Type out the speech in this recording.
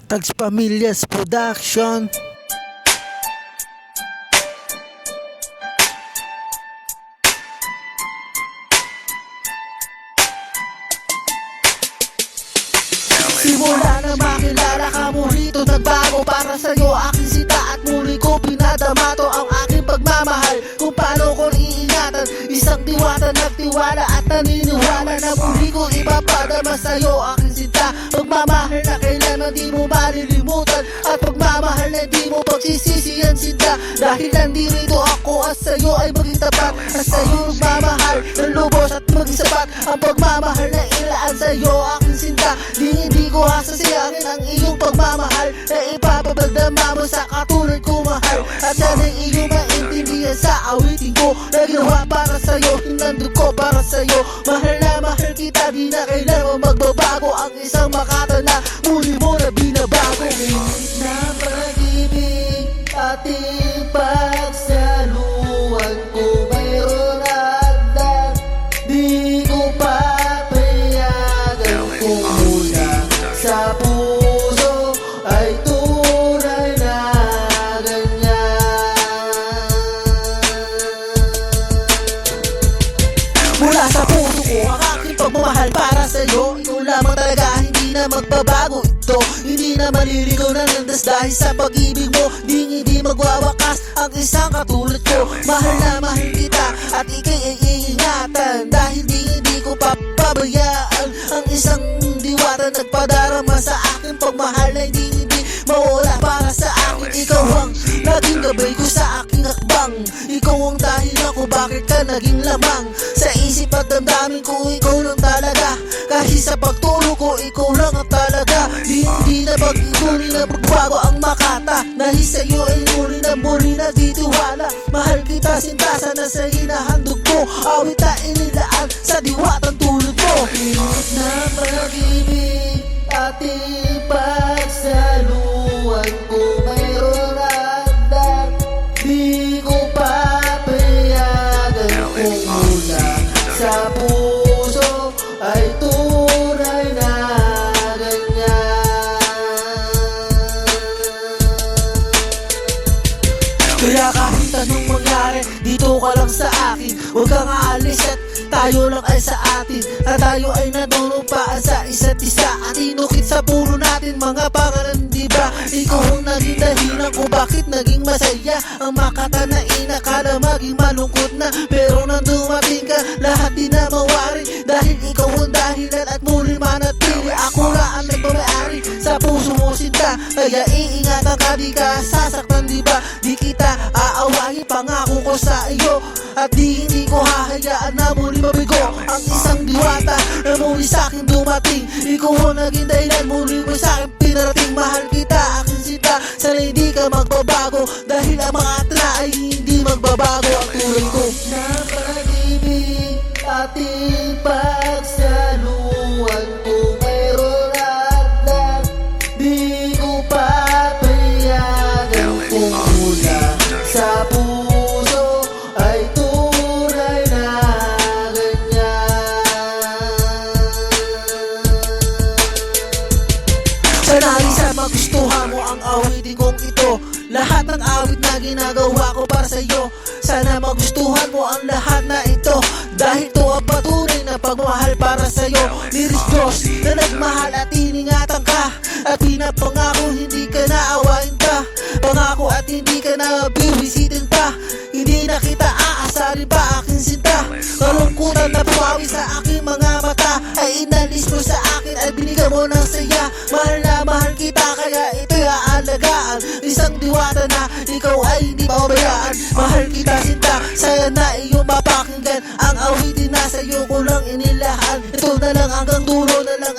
Tags Pamilyas Production. Simula na makilala ka mo rito, nagbago para sa'yo aking sita at muli ko pinadamato ang aking pagmamahal. Kung paano ko iingatan, isang diwata nagtiwala at naniniwala na muli ko ipapadama sa'yo aking sinta. Pagmamahal na kailanman di mo malilimutan at pagmamahal na di mo pagsisisihan sinta. Dahil nandito ako at sa'yo ay maging tapat, at sa'yo magmamahal ng lubos at maging sapat. Ang pagmamahal na ilaan sa'yo aking sinta, hindi ko hasasayangin ang iyong pagmamahal na ipapabagdama mo sa katulad ko mahal. At yan ang iyong maintindihan sa awitin ko na ginawa para sa'yo, hinandog ko para sa'yo. Mahal na mahal kita, di na kailangan magbabago ang isang makata na muli mo na binabago. Ngunit na pag-ibig ating pagsaluhan ko mayroon at di ko papayagan kung mula sa puso ay tunay na ganyan. Mula sa puso ko ang aking pagmamahal para sa'yo. Ikaw lamang talaga, hindi na magbabago ito. Hindi na maliligaw ng landas dahil sa pag-ibig mo. Hindi magwawakas ang isang katulad ko. Mahal na mahal kita at ikay ay iingatan, dahil hindi ko papabayaan ang isang diwata nagpadarama sa akin pagmahal na hindi mawala para sa akin. Ikaw ang naging gabay ko sa aking hakbang. Ikaw ang dahilan ko bakit ka naging lamang sa isip at damdamin ko. Ikaw lang talaga, kahit sa pagtulog ko ikaw lang ang talaga. Hindi na pag-ibuli na magbago ang makata, dahil sa'yo ay muli na titiwala. Mahal kita sinta, sana sa hinahandog ko awit na inilaan sa diwatang tulad mo. Pilit na pag-ibig ating pagsaluhan ko mayroon at di ko papayagan kung mula sa puso ay tunay na ganyan. Kaya kahit anong mangyari, dito ka lang sa akin. Huwag kang aalis at tayo lang ay sa atin, at tayo ay nanunumpaan sa isa't isa. At inukit sa puno natin mga pangalan, diba? Ikaw ang naging dahilan ko bakit naging masaya ang makata na inakala maging malungkot na. Pero nang dumating ka, lahat di na mawari, dahil ikaw ang dahilan at muli manatili. Ako na ang nagmamayari sa puso mo sinta, kaya iingatan ka, di ka sasaktan, diba? Di kita aawahin, pangako ko sa iyo, at hindi ko hahayaan na muli mabigo ang isang diwata na muli sa'kin dumating. Ikaw ang naging dahilan, muli mo sa'kin pinarating. Mahal kita aking sinta, sana hindi ka magbabago, dahil ang mga atla ay hindi magbabago ang tulad ko. Na pag-ibig ating pagsaluhan ko mayroon at di ko papayagan kung mula sa puso ay tunay na ganyan. Sana isa magustuhan mo ang awitin kong ito, lahat ng awit na ginagawa ko para sa'yo. Sana magustuhan mo ang lahat na ito, dahil to ang patunay na pagmahal para sa'yo. Liris Diyos na nagmahal at iningatan ka, at pinapangako hindi ka naawain pa. Pangako at hindi ka na bibisitin pa, hindi na kita aasarin pa aking sinta. Kalungkutan na pumawi sa aking mga mata ay inalis mo sa akin at binigyan mo ng saya. Mahal na mahal kita, kaya ito'y aalagaan. Isang diwata na ikaw ay hindi mababayaan. Mahal kita sinta, saya na iyong mapakinggan. Ang awitin na sa'yo ko lang inilahan. Ito na lang hanggang dulo na lang